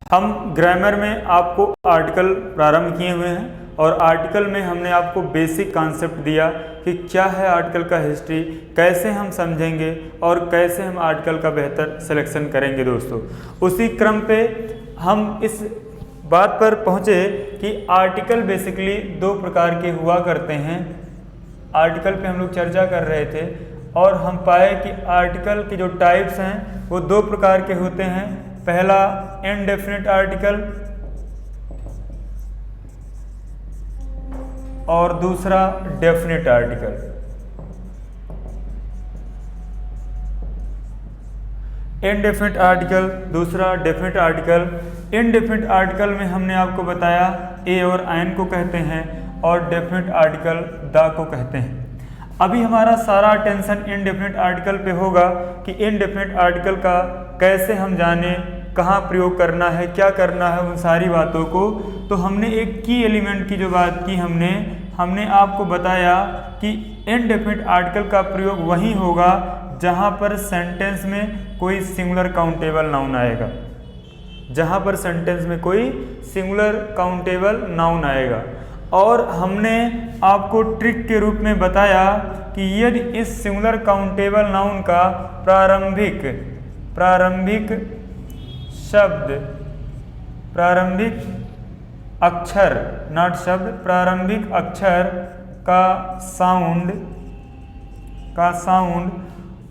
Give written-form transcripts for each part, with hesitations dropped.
हम ग्रामर में आपको आर्टिकल प्रारंभ किए हुए हैं और आर्टिकल में हमने आपको बेसिक कॉन्सेप्ट दिया कि क्या है आर्टिकल का हिस्ट्री, कैसे हम समझेंगे और कैसे हम आर्टिकल का बेहतर सिलेक्शन करेंगे दोस्तों। उसी क्रम पे हम इस बात पर पहुँचे कि आर्टिकल बेसिकली दो प्रकार के हुआ करते हैं। आर्टिकल पे हम लोग चर्चा कर रहे थे और हम पाए कि आर्टिकल के जो टाइप्स हैं वो दो प्रकार के होते हैं। पहला इनडेफिनिट आर्टिकल और दूसरा डेफिनिट आर्टिकल। इनडेफिनिट आर्टिकल, दूसरा डेफिनिट आर्टिकल। इनडेफिनिट आर्टिकल में हमने आपको बताया ए और आयन को कहते हैं और डेफिनिट आर्टिकल द को कहते हैं। अभी हमारा सारा अटेंशन इनडेफिनिट आर्टिकल पे होगा कि इनडेफिनिट आर्टिकल का कैसे हम जाने, कहाँ प्रयोग करना है, क्या करना है, उन सारी बातों को। तो हमने एक की एलिमेंट की जो बात की हमने आपको बताया कि इनडेफिनिट आर्टिकल का प्रयोग वहीं होगा जहाँ पर सेंटेंस में कोई सिंगुलर काउंटेबल नाउन आएगा, जहाँ पर सेंटेंस में कोई सिंगुलर काउंटेबल नाउन आएगा। और हमने आपको ट्रिक के रूप में बताया कि यदि इस सिंगुलर काउंटेबल नाउन का प्रारंभिक शब्द, प्रारंभिक अक्षर, नॉट शब्द, प्रारंभिक अक्षर का साउंड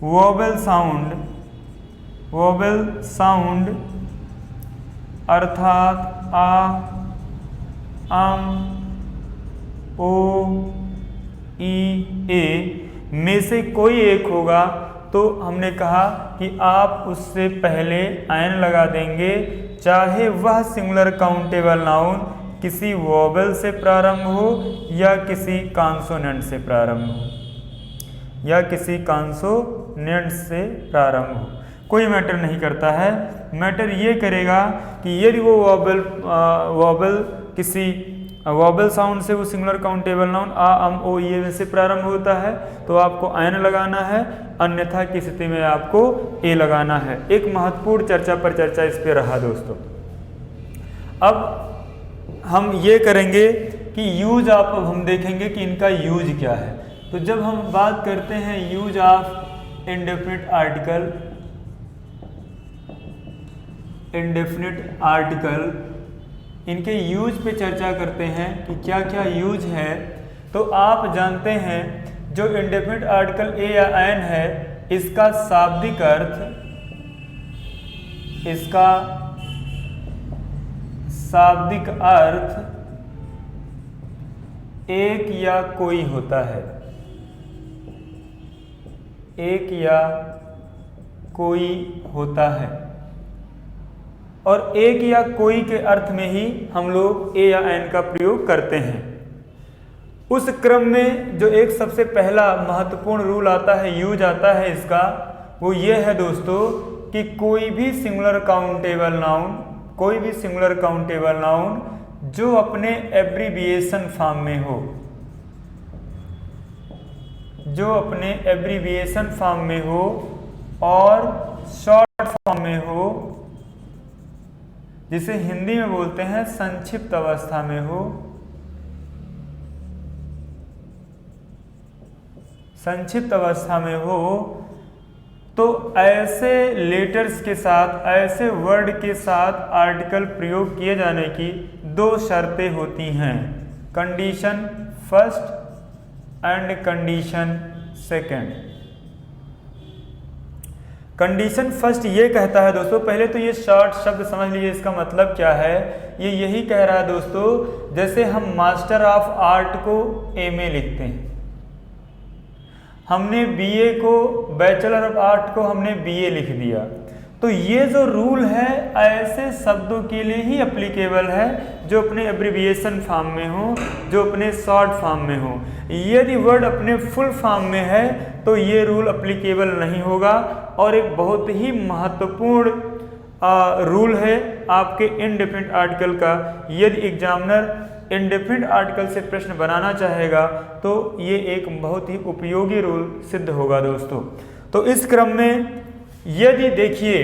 वोवेल साउंड अर्थात आ, आम, ओ, ई, ए में से कोई एक होगा तो हमने कहा कि आप उससे पहले आयन लगा देंगे, चाहे वह सिंगुलर काउंटेबल नाउन किसी वोवेल से प्रारंभ हो या किसी कॉन्सोनेंट से प्रारंभ हो, या किसी कॉन्सोनेंट से प्रारंभ हो, कोई मैटर नहीं करता है। मैटर ये करेगा कि यदि वो वोवेल किसी वोवेल साउंड से वो सिंगुलर काउंटेबल नाउन आ, अम, ओ, ये में से प्रारंभ होता है तो आपको आयन लगाना है, अन्यथा की स्थिति में आपको ए लगाना है। एक महत्वपूर्ण चर्चा पर चर्चा इस पे रहा दोस्तों। अब हम ये करेंगे कि यूज ऑफ, अब हम देखेंगे कि इनका यूज क्या है। तो जब हम बात करते हैं यूज ऑफ इनडेफिनिट आर्टिकल, इनके यूज पे चर्चा करते हैं कि क्या क्या यूज है। तो आप जानते हैं जो इनडेफिनिट आर्टिकल ए या आयन है, इसका शाब्दिक अर्थ एक या कोई होता है, एक या कोई होता है। और एक या कोई के अर्थ में ही हम लोग ए या एन का प्रयोग करते हैं। उस क्रम में जो एक सबसे पहला महत्वपूर्ण रूल आता है, यूज आता है इसका, वो ये है दोस्तों कि कोई भी सिंगुलर काउंटेबल नाउन जो अपने एब्रीविएशन फॉर्म में हो, जो अपने एब्रीविएशन फॉर्म में हो और शॉर्ट फॉर्म में हो, जिसे हिंदी में बोलते हैं संक्षिप्त अवस्था में हो, संक्षिप्त अवस्था में हो, तो ऐसे लेटर्स के साथ, ऐसे वर्ड के साथ आर्टिकल प्रयोग किए जाने की दो शर्तें होती हैं, condition first and condition second. Condition first ये कहता है दोस्तों, पहले तो ये शॉर्ट शब्द समझ लीजिए इसका मतलब क्या है। ये यही कह रहा है दोस्तों, जैसे हम मास्टर ऑफ आर्ट को एमए लिखते हैं, हमने बीए को, बैचलर ऑफ आर्ट को हमने बीए लिख दिया, तो ये जो रूल है ऐसे शब्दों के लिए ही एप्लीकेबल है जो अपने एब्रीविएशन फॉर्म में हो, जो अपने शॉर्ट फॉर्म में हो। यदि वर्ड अपने फुल फॉर्म में है तो ये रूल एप्लीकेबल नहीं होगा। और एक बहुत ही महत्वपूर्ण रूल है आपके इनडेफिनिट आर्टिकल का। यदि एग्जामिनर इनडेफिनिट आर्टिकल से प्रश्न बनाना चाहेगा तो ये एक बहुत ही उपयोगी रूल सिद्ध होगा दोस्तों। तो इस क्रम में यदि देखिए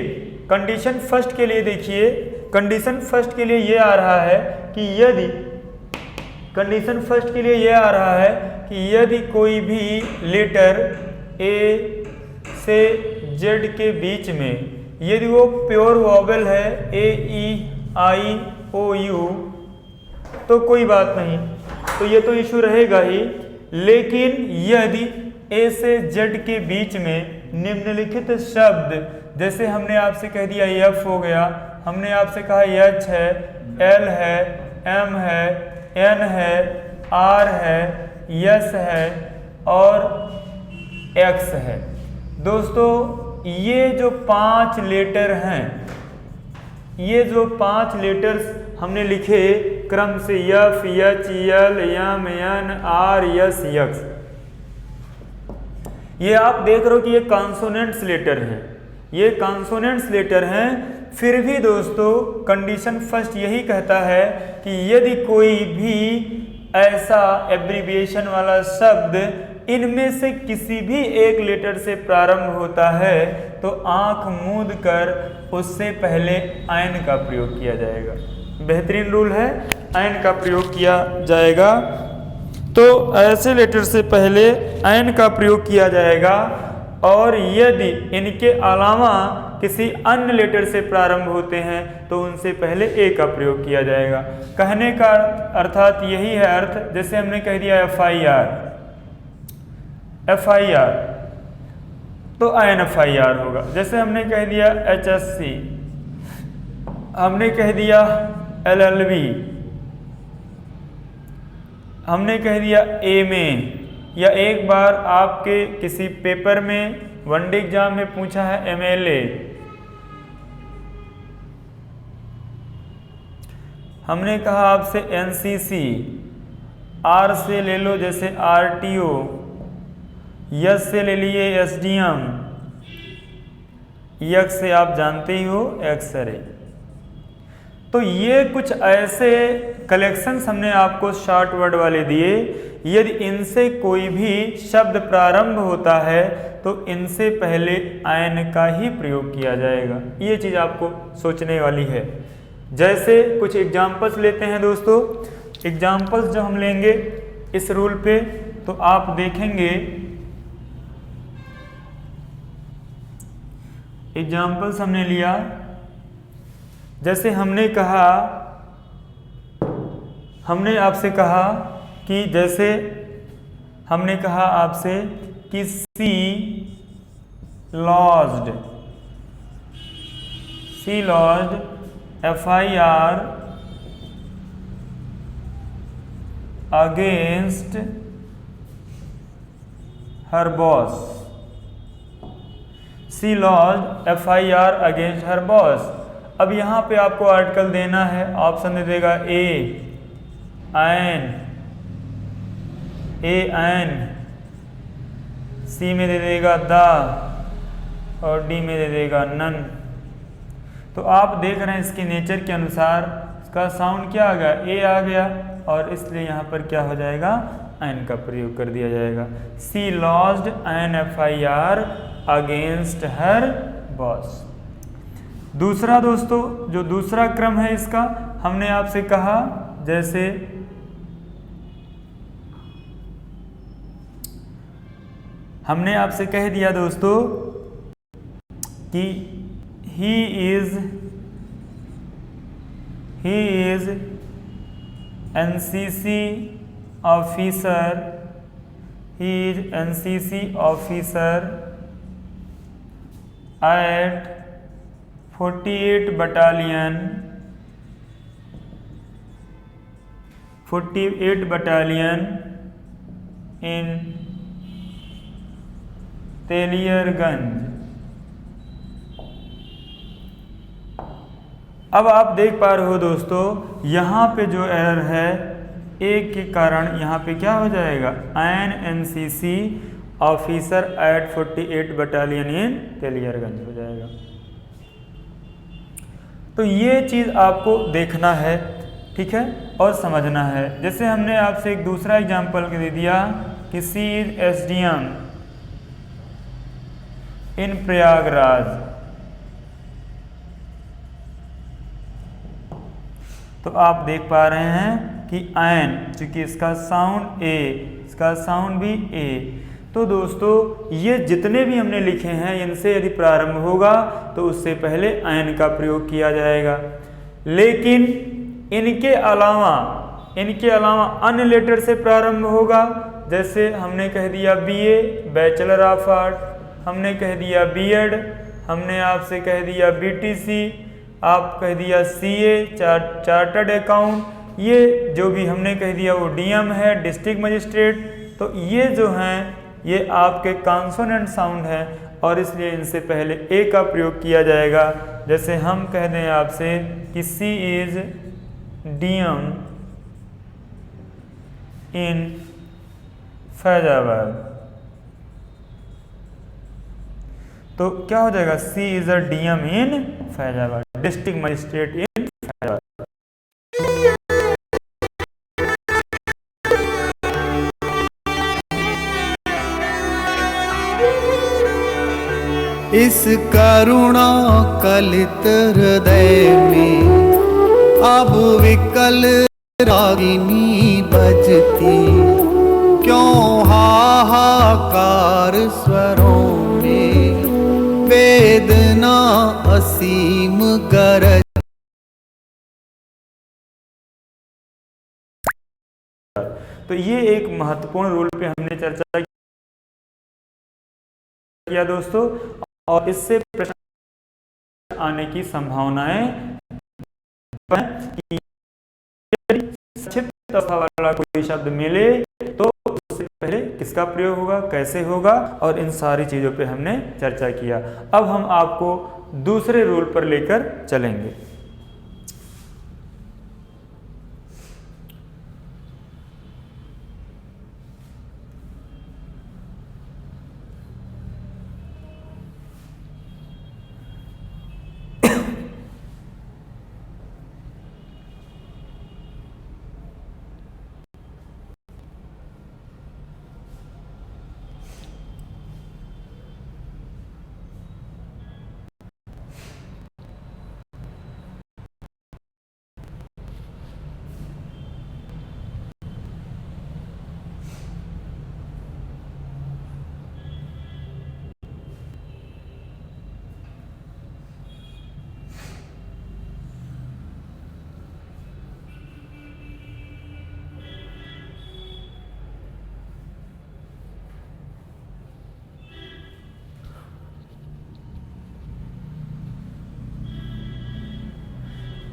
कंडीशन फर्स्ट के लिए देखिए कंडीशन फर्स्ट के लिए ये आ रहा है कि यदि कंडीशन फर्स्ट के लिए ये आ रहा है कि यदि कोई भी लेटर ए से जेड के बीच में यदि वो प्योर वॉवेल है ए ई आई ओ यू तो कोई बात नहीं, तो ये तो इशू रहेगा ही। लेकिन यदि ए से जेड के बीच में निम्नलिखित शब्द, जैसे हमने आपसे कह दिया एफ हो गया, हमने आपसे कहा एच है, एल है, एम है, एन है, आर है, एस है और एक्स है। दोस्तों ये जो 5 लेटर हैं, ये जो 5 लेटर्स हमने लिखे क्रम से F, H, L, M, N, R, S, X, ये आप देख रहे हो कि ये कॉन्सोनेंट्स लेटर हैं, ये कॉन्सोनेंट्स लेटर हैं। फिर भी दोस्तों कंडीशन फर्स्ट यही कहता है कि यदि कोई भी ऐसा एब्रिविएशन वाला शब्द इनमें से किसी भी एक लेटर से प्रारंभ होता है तो आंख मूंद कर उससे पहले आयन का प्रयोग किया जाएगा। बेहतरीन रूल है, आयन का प्रयोग किया जाएगा। तो ऐसे लेटर से पहले आयन का प्रयोग किया जाएगा और यदि इनके अलावा किसी अन्य लेटर से प्रारंभ होते हैं तो उनसे पहले ए का प्रयोग किया जाएगा। कहने का अर्थात यही है अर्थ, जैसे हमने कह दिया एफ आई आर तो आयन एफ आई आर होगा। जैसे हमने कह दिया एच एस सी, हमने कह दिया एल एल बी, हमने कह दिया एम ए, या एक बार आपके किसी पेपर में वनडे एग्जाम में पूछा है एम एल ए। हमने कहा आपसे एन सी सी, आर से ले लो जैसे आर टी ओ, यस से ले लिए एस डी एम, यक्स से आप जानते ही हो एक्सरे। तो ये कुछ ऐसे कलेक्शंस हमने आपको शॉर्ट वर्ड वाले दिए, यदि इनसे कोई भी शब्द प्रारंभ होता है तो इनसे पहले आयन का ही प्रयोग किया जाएगा। ये चीज़ आपको सोचने वाली है। जैसे कुछ एग्जाम्पल्स लेते हैं दोस्तों, एग्जाम्पल्स जो हम लेंगे इस रूल पे तो आप देखेंगे, एग्जाम्पल्स हमने लिया, जैसे हमने कहा, हमने आपसे कहा कि जैसे हमने कहा आपसे कि she lodged F I R against her boss, she lodged F I R against her boss. अब यहाँ पे आपको आर्टिकल देना है, ऑप्शन दे देगा ए एन, सी में दे देगा द और डी में दे देगा नन। तो आप देख रहे हैं इसके नेचर के अनुसार इसका साउंड क्या आ गया, ए आ गया, और इसलिए यहाँ पर क्या हो जाएगा, एन का प्रयोग कर दिया जाएगा। She lodged an F I R against her boss. दूसरा दोस्तों, जो दूसरा क्रम है इसका, हमने आपसे कहा जैसे हमने आपसे कह दिया दोस्तों कि he is NCC officer, he is NCC officer at 48 battalion in Teliarganj. अब आप देख पा रहे हो दोस्तों, यहाँ पे जो एरर है एक के कारण यहाँ पे क्या हो जाएगा, NCC officer at 48 battalion in Teliarganj हो जाएगा। तो ये चीज़ आपको देखना है, ठीक है, और समझना है। जैसे हमने आपसे एक दूसरा एग्जाम्पल दे दिया कि सी इज एसडीएम इन प्रयागराज, तो आप देख पा रहे हैं कि आयन, चूंकि इसका साउंड ए, इसका साउंड भी ए। तो दोस्तों ये जितने भी हमने लिखे हैं इनसे यदि प्रारंभ होगा तो उससे पहले आयन का प्रयोग किया जाएगा। लेकिन इनके अलावा अन्य लेटर से प्रारंभ होगा। जैसे हमने कह दिया बीए, बैचलर ऑफ आर्ट, हमने कह दिया बीएड, हमने आपसे कह दिया बीटीसी, आप कह दिया सीए, चार्टर्ड अकाउंट, ये जो भी हमने कह दिया वो डीएम है, डिस्ट्रिक्ट मजिस्ट्रेट। तो ये जो हैं ये आपके कॉन्सोनेंट साउंड है और इसलिए इनसे पहले ए का प्रयोग किया जाएगा। जैसे हम कह दें आपसे कि she is DM in Faizabad, तो क्या हो जाएगा, she is a DM in Faizabad, district magistrate in Faizabad. इस करुणा कलित हृदय में अब विकल रागिनी बजती, क्यों हाहाकार स्वरों में वेदना असीम गरज। तो ये एक महत्वपूर्ण रोल पे हमने चर्चा किया दोस्तों, और इससे प्रश्न आने की संभावनाएं वाला कोई शब्द मिले तो उससे पहले किसका प्रयोग होगा, कैसे होगा, और इन सारी चीजों पे हमने चर्चा किया। अब हम आपको दूसरे रूल पर लेकर चलेंगे।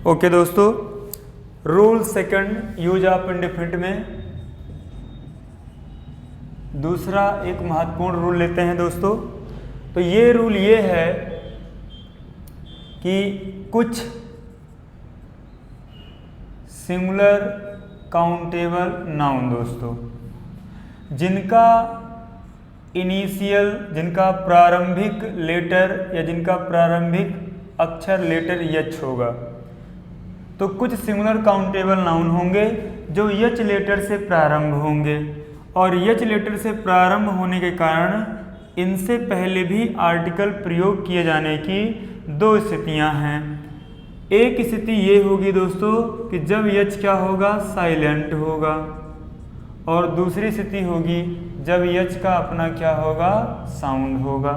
ओके दोस्तों, rule second use of indefinite में दूसरा एक महत्वपूर्ण रूल लेते हैं दोस्तों। तो ये रूल ये है कि कुछ सिंगुलर काउंटेबल नाउन दोस्तों जिनका इनिशियल, जिनका प्रारंभिक लेटर या जिनका प्रारंभिक अक्षर लेटर यच होगा, तो कुछ सिंगुलर काउंटेबल नाउन होंगे जो यच लेटर से प्रारंभ होंगे, और यच लेटर से प्रारंभ होने के कारण इनसे पहले भी आर्टिकल प्रयोग किए जाने की दो स्थितियां हैं। एक स्थिति ये होगी दोस्तों कि जब यच क्या होगा, साइलेंट होगा, और दूसरी स्थिति होगी जब यच का अपना क्या होगा, साउंड होगा।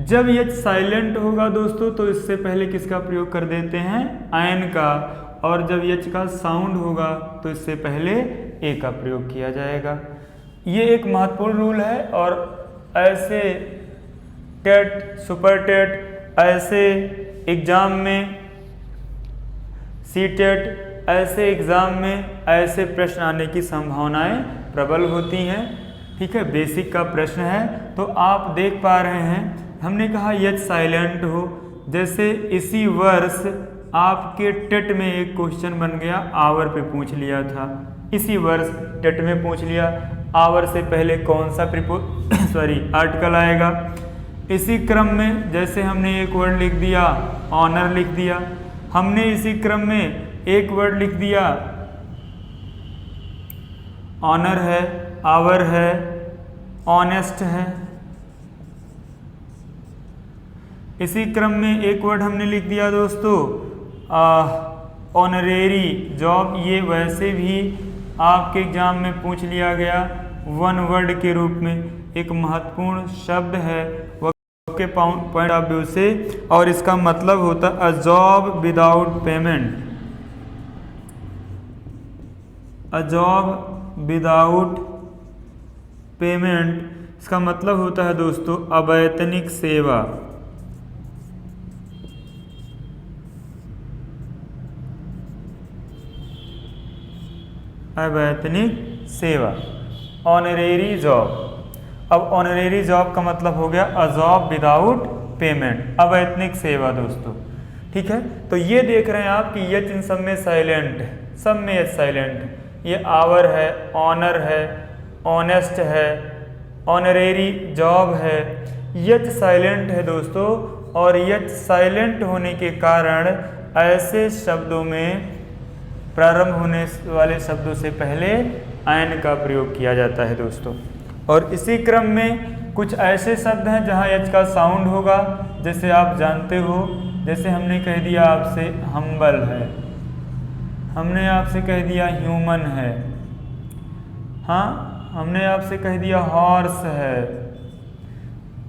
जब यच साइलेंट होगा दोस्तों तो इससे पहले किसका प्रयोग कर देते हैं, आयन का, और जब यच का साउंड होगा तो इससे पहले ए का प्रयोग किया जाएगा। ये एक महत्वपूर्ण रूल है, और ऐसे टेट, सुपर टेट, ऐसे एग्जाम में, सी टेट, ऐसे एग्जाम में ऐसे प्रश्न आने की संभावनाएं प्रबल होती हैं। ठीक है, बेसिक का प्रश्न है। तो आप देख पा रहे हैं हमने कहा यच साइलेंट हो। जैसे इसी वर्ष आपके टेट में एक क्वेश्चन बन गया, आवर पे पूछ लिया था, इसी वर्ष टेट में पूछ लिया, आवर से पहले कौन सा आर्टिकल आएगा। इसी क्रम में जैसे हमने एक वर्ड लिख दिया, ऑनर लिख दिया, हमने इसी क्रम में एक वर्ड लिख दिया, ऑनर है, आवर है, ऑनेस्ट है। इसी क्रम में एक वर्ड हमने लिख दिया दोस्तों, ऑनरेरी जॉब, ये वैसे भी आपके एग्जाम में पूछ लिया गया वन वर्ड के रूप में, एक महत्वपूर्ण शब्द है वह के पॉइंट ऑफ व्यू से, और इसका मतलब होता है a job without payment. A job without payment, इसका मतलब होता है दोस्तों अवैतनिक सेवा। अवैतनिक सेवा, ऑनरेरी जॉब। अब ऑनरेरी जॉब का मतलब हो गया अ जॉब विदाउट पेमेंट, अवैतनिक सेवा दोस्तों। ठीक है, तो ये देख रहे हैं आप कि यच इन सब में साइलेंट है, सब में यच साइलेंट है। ये आवर है, ऑनर है, ऑनेस्ट है, ऑनरेरी जॉब है, यच साइलेंट है दोस्तों। और यच साइलेंट होने के कारण ऐसे शब्दों में प्रारंभ होने वाले शब्दों से पहले आयन का प्रयोग किया जाता है दोस्तों। और इसी क्रम में कुछ ऐसे शब्द हैं जहाँ यच का साउंड होगा, जैसे आप जानते हो, जैसे हमने कह दिया आपसे हम्बल है, हमने आपसे कह दिया ह्यूमन है, हाँ हमने आपसे कह दिया हॉर्स है,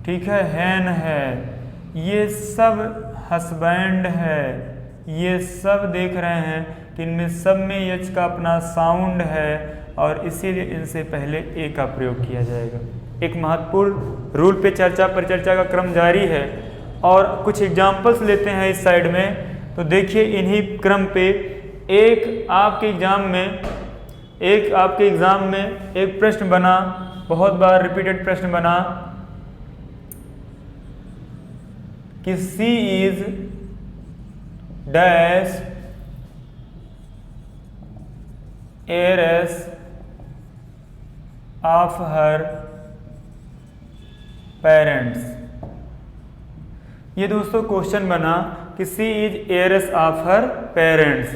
ठीक है, हैन है, ये सब हस्बैंड है, ये सब देख रहे हैं कि इनमें सब में यच का अपना साउंड है और इसीलिए इनसे पहले ए का प्रयोग किया जाएगा। एक महत्वपूर्ण रूल पे परिचर्चा का क्रम जारी है और कुछ एग्जाम्पल्स लेते हैं इस साइड में। तो देखिए इन्हीं क्रम पे एक आपके एग्जाम में एक प्रश्न बना, बहुत बार रिपीटेड प्रश्न बना कि she is dash heiress of her parents। ये दोस्तों क्वेश्चन बना कि she is heiress of her parents.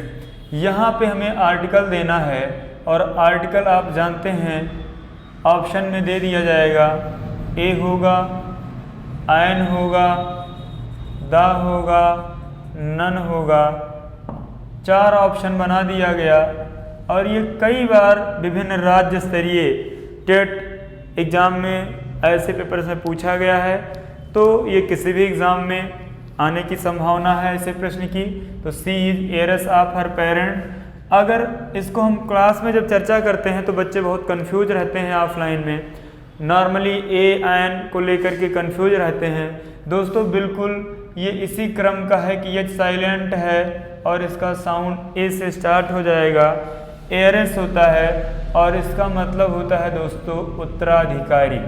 यहाँ पे हमें आर्टिकल देना है और आर्टिकल आप जानते हैं ऑप्शन में दे दिया जाएगा, ए होगा, एन होगा, द होगा, नन होगा, 4 ऑप्शन बना दिया गया। और ये कई बार विभिन्न राज्य स्तरीय टेट एग्ज़ाम में ऐसे पेपर से पूछा गया है, तो ये किसी भी एग्ज़ाम में आने की संभावना है ऐसे प्रश्न की। तो she is heiress of her parent, अगर इसको हम क्लास में जब चर्चा करते हैं तो बच्चे बहुत कंफ्यूज रहते हैं ऑफलाइन में, नॉर्मली ए एन को लेकर के कंफ्यूज रहते हैं दोस्तों। बिल्कुल ये इसी क्रम का है कि यच साइलेंट है और इसका साउंड ए से स्टार्ट हो जाएगा, हेiress होता है और इसका मतलब होता है दोस्तों उत्तराधिकारी,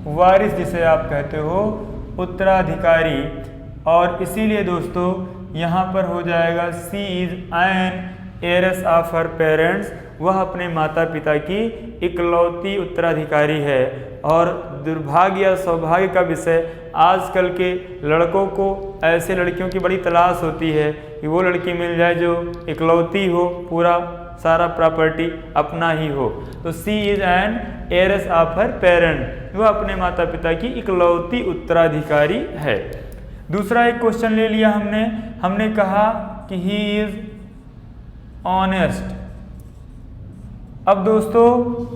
वारिस जिसे आप कहते हो, उत्तराधिकारी। और इसीलिए दोस्तों यहाँ पर हो जाएगा she is an heiress of her parents, वह अपने माता पिता की इकलौती उत्तराधिकारी है। और दुर्भाग्य या सौभाग्य का विषय, आजकल के लड़कों को ऐसे लड़कियों की बड़ी तलाश होती है कि वो लड़की मिल जाए जो इकलौती हो, पूरा सारा प्रॉपर्टी अपना ही हो। तो she is an heiress of her parent, वह अपने माता पिता की इकलौती उत्तराधिकारी है। दूसरा एक क्वेश्चन ले लिया हमने कहा कि ही इज ऑनेस्ट। अब दोस्तों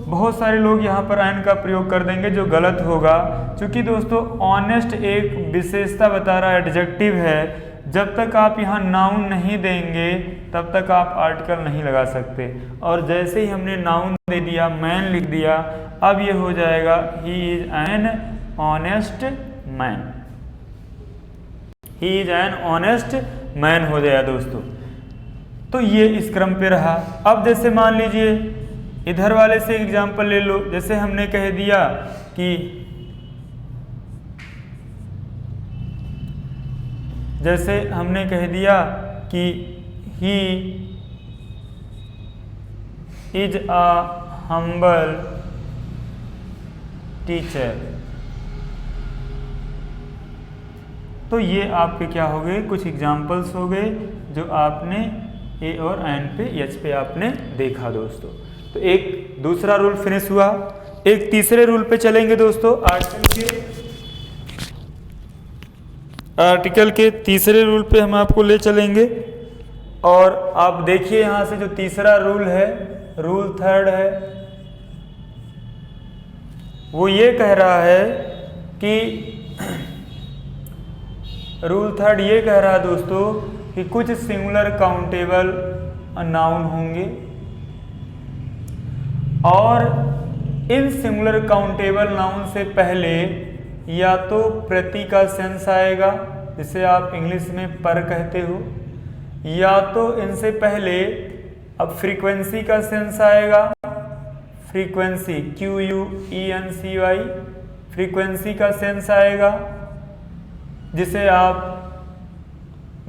बहुत सारे लोग यहाँ पर एन का प्रयोग कर देंगे जो गलत होगा, क्योंकि दोस्तों ऑनेस्ट एक विशेषता बता रहा है, एडजेक्टिव है। जब तक आप यहाँ नाउन नहीं देंगे तब तक आप आर्टिकल नहीं लगा सकते। और जैसे ही हमने नाउन दे दिया, मैन लिख दिया, अब ये हो जाएगा he is an honest man, he is an honest man हो जाएगा दोस्तों। तो ये इस क्रम पे रहा। अब जैसे मान लीजिए इधर वाले से एग्जाम्पल ले लो, जैसे हमने कह दिया कि he is a humble teacher. तो ये आपके क्या हो गए, कुछ एग्जाम्पल्स हो गए जो आपने ए और एन पे एच पे आपने देखा दोस्तों। तो एक दूसरा रूल फिनिश हुआ। एक तीसरे रूल पे चलेंगे दोस्तों, आर्टिकल के तीसरे रूल पे हम आपको ले चलेंगे। और आप देखिए यहाँ से जो तीसरा रूल है, रूल थर्ड है, वो ये कह रहा है कि रूल थर्ड ये कह रहा है दोस्तों कि कुछ सिंगुलर काउंटेबल नाउन होंगे और इन सिंगुलर काउंटेबल नाउन से पहले या तो प्रति का सेंस आएगा, जिसे आप इंग्लिश में पर कहते हो, या तो इनसे पहले अब फ्रीक्वेंसी का सेंस आएगा, फ्रीक्वेंसी QUENCY, फ्रीक्वेंसी का सेंस आएगा, जिसे आप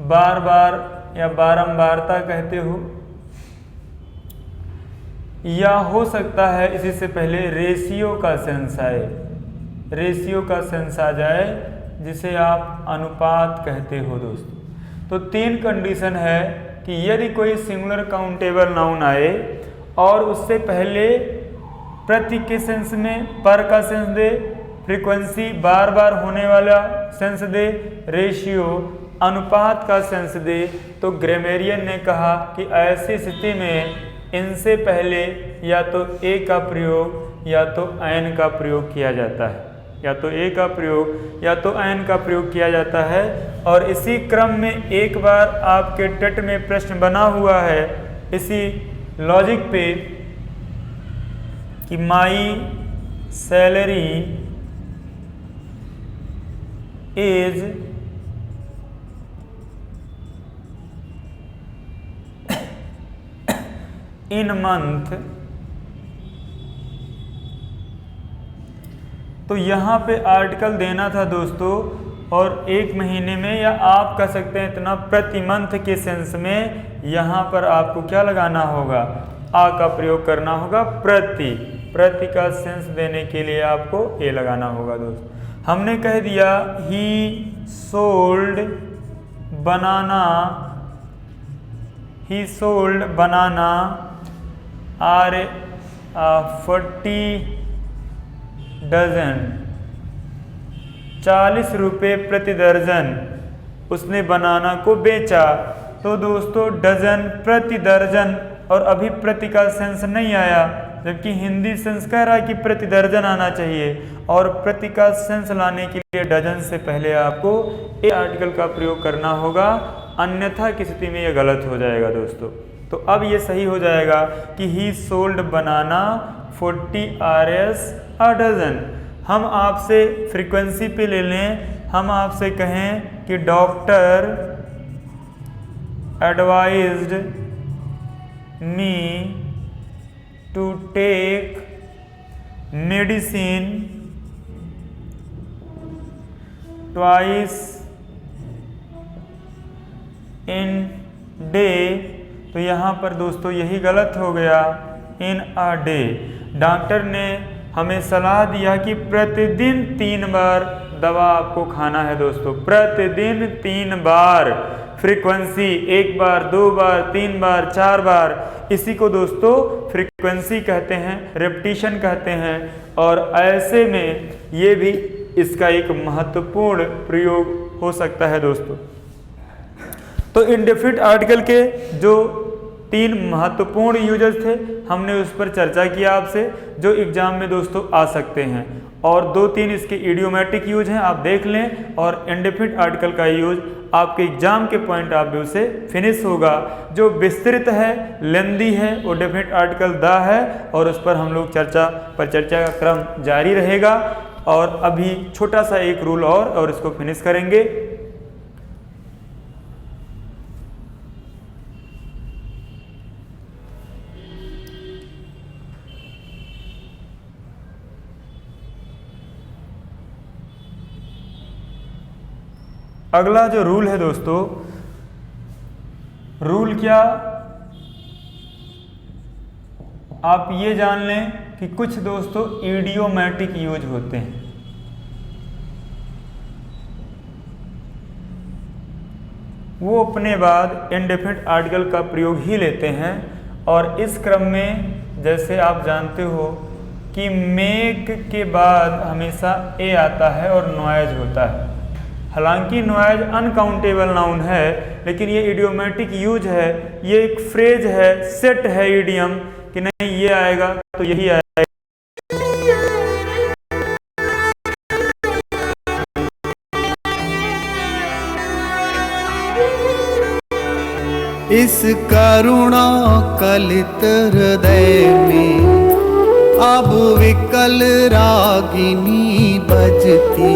बार बार या बारंबारता कहते हो, या हो सकता है इसी से पहले रेशियो का सेंस आए, रेशियो का सेंस आ जाए, जिसे आप अनुपात कहते हो दोस्तों। तो तीन कंडीशन है कि यदि कोई सिंगुलर काउंटेबल नाउन आए और उससे पहले प्रति के सेंस में पर का सेंस दे, फ्रीक्वेंसी बार बार होने वाला सेंस दे, रेशियो अनुपात का सेंस दे, तो ग्रामेरियन ने कहा कि ऐसी स्थिति में इनसे पहले या तो ए का प्रयोग या तो एन का प्रयोग किया जाता है, या तो ए का प्रयोग या तो एन का प्रयोग किया जाता है। और इसी क्रम में एक बार आपके टेट में प्रश्न बना हुआ है इसी लॉजिक पे कि my salary is in month, तो यहाँ पे आर्टिकल देना था दोस्तों, और एक महीने में या आप कह सकते हैं इतना प्रति मंथ के सेंस में यहाँ पर आपको क्या लगाना होगा, आ का प्रयोग करना होगा। प्रति का सेंस देने के लिए आपको ए लगाना होगा दोस्तों। हमने कह दिया he sold banana are 40 dozen, 40 रुपये प्रति दर्जन उसने बनाना को बेचा। तो दोस्तों डजन प्रति दर्जन, और अभी प्रति का सेंस नहीं आया, जबकि हिंदी सेंस कह रहा है कि प्रति दर्जन आना चाहिए, और प्रति का सेंस लाने के लिए डजन से पहले आपको ए आर्टिकल का प्रयोग करना होगा, अन्यथा की स्थिति में यह गलत हो जाएगा दोस्तों। तो अब ये सही हो जाएगा कि he sold banana 40 Rs a dozen. हम आपसे फ्रीक्वेंसी पे ले लें, हम आपसे कहें कि doctor advised me to take medicine twice in day, तो यहाँ पर दोस्तों यही गलत हो गया, इन अ डे। डॉक्टर ने हमें सलाह दिया कि प्रतिदिन 3 बार दवा आपको खाना है दोस्तों, प्रतिदिन 3 बार। फ्रीक्वेंसी 1 बार, 2 बार, 3 बार, 4 बार, इसी को दोस्तों फ्रीक्वेंसी कहते हैं, रेपिटिशन कहते हैं। और ऐसे में ये भी इसका एक महत्वपूर्ण प्रयोग हो सकता है दोस्तों। तो इंडेफिनिट आर्टिकल के जो 3 महत्वपूर्ण यूजेस थे, हमने उस पर चर्चा किया आपसे, जो एग्जाम में दोस्तों आ सकते हैं। और 2-3 इसके इडियोमेटिक यूज हैं, आप देख लें। और इंडेफिनिट आर्टिकल का यूज आपके एग्जाम के पॉइंट ऑफ व्यू से फिनिश होगा। जो विस्तृत है, लेंदी है, वो डेफिनिट आर्टिकल द है, और उस पर हम लोग चर्चा का क्रम जारी रहेगा। और अभी छोटा सा एक रूल और इसको फिनिश करेंगे। अगला जो रूल है दोस्तों, रूल क्या, आप ये जान लें कि कुछ दोस्तों इडियोमैटिक यूज होते हैं। वो अपने बाद इंडेफिनिट आर्टिकल का प्रयोग ही लेते हैं। और इस क्रम में जैसे आप जानते हो कि मेक के बाद हमेशा ए आता है और नॉइज होता है। हालांकि नॉइज अनकाउंटेबल नाउन है, लेकिन ये इडियोमेटिक यूज है, ये एक फ्रेज है, सेट है इडियम कि नहीं ये आएगा तो यही आएगा। इस करुणा कलित हृदय में अब विकल रागिनी बजती,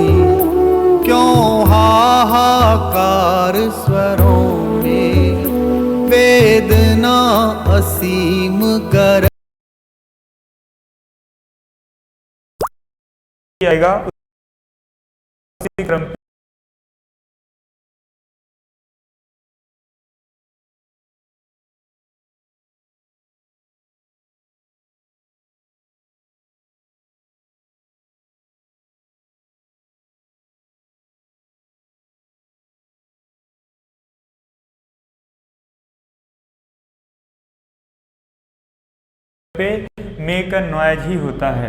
क्यों हाहाकार स्वरों में वेदना असीम गर आएगा उसी क्रम पे मेक अ नॉइज ही होता है।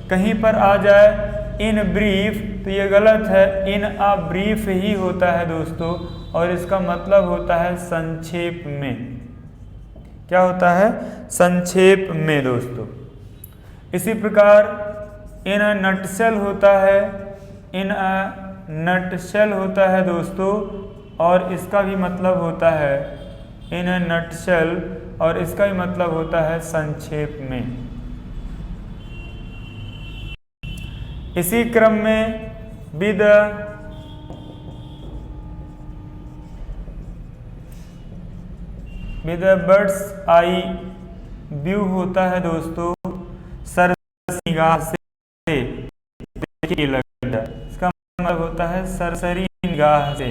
कहीं पर आ जाए इन ब्रीफ तो ये गलत है, इन अ ब्रीफ ही होता है दोस्तों, और इसका मतलब होता है संक्षेप में। क्या होता है? संक्षेप में दोस्तों। इसी प्रकार इन अ नटशेल होता है, इन अ नटशेल होता है दोस्तों, और इसका भी मतलब होता है इन अ नटशेल, और इसका भी मतलब होता है संक्षेप में। इसी क्रम में विद बर्ड्स आई व्यू होता है दोस्तों, सरसरी निगाह से देखिए लगता है, इसका मतलब होता है सरसरी निगाह से,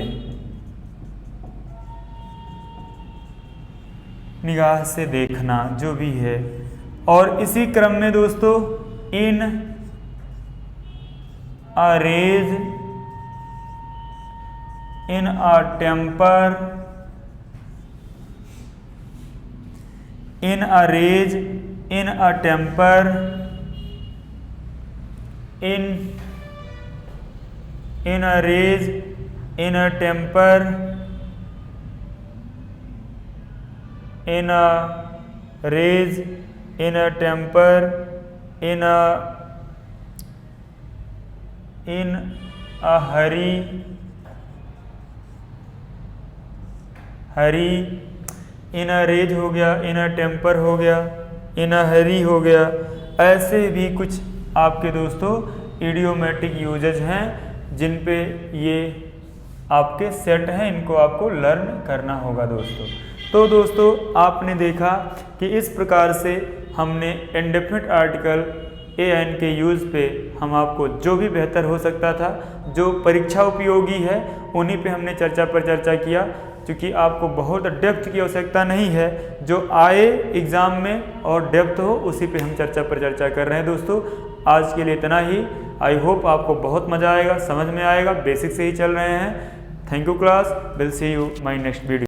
निगाह से देखना जो भी है। और इसी क्रम में दोस्तों in a rage, in a temper, in a rage, in a temper, in a rage, in a temper, in a rage, in a temper, in a hurry, in a rage हो गया, in a temper हो गया, in a hurry हो गया। ऐसे भी कुछ आपके दोस्तों इडियोमेटिक यूजेज हैं जिन पे ये आपके सेट हैं, इनको आपको लर्न करना होगा दोस्तों। तो दोस्तों आपने देखा कि इस प्रकार से हमने इंडेफिनिट आर्टिकल एन के यूज़ पे हम आपको जो भी बेहतर हो सकता था, जो परीक्षा उपयोगी है, उन्हीं पे हमने चर्चा पर चर्चा किया। क्योंकि आपको बहुत डेप्थ की आवश्यकता नहीं है, जो आए एग्ज़ाम में और डेप्थ हो उसी पे हम चर्चा पर चर्चा कर रहे हैं दोस्तों। आज के लिए इतना ही। आई होप आपको बहुत मज़ा आएगा, समझ में आएगा, बेसिक से ही चल रहे हैं। Thank you class, will see you my next video.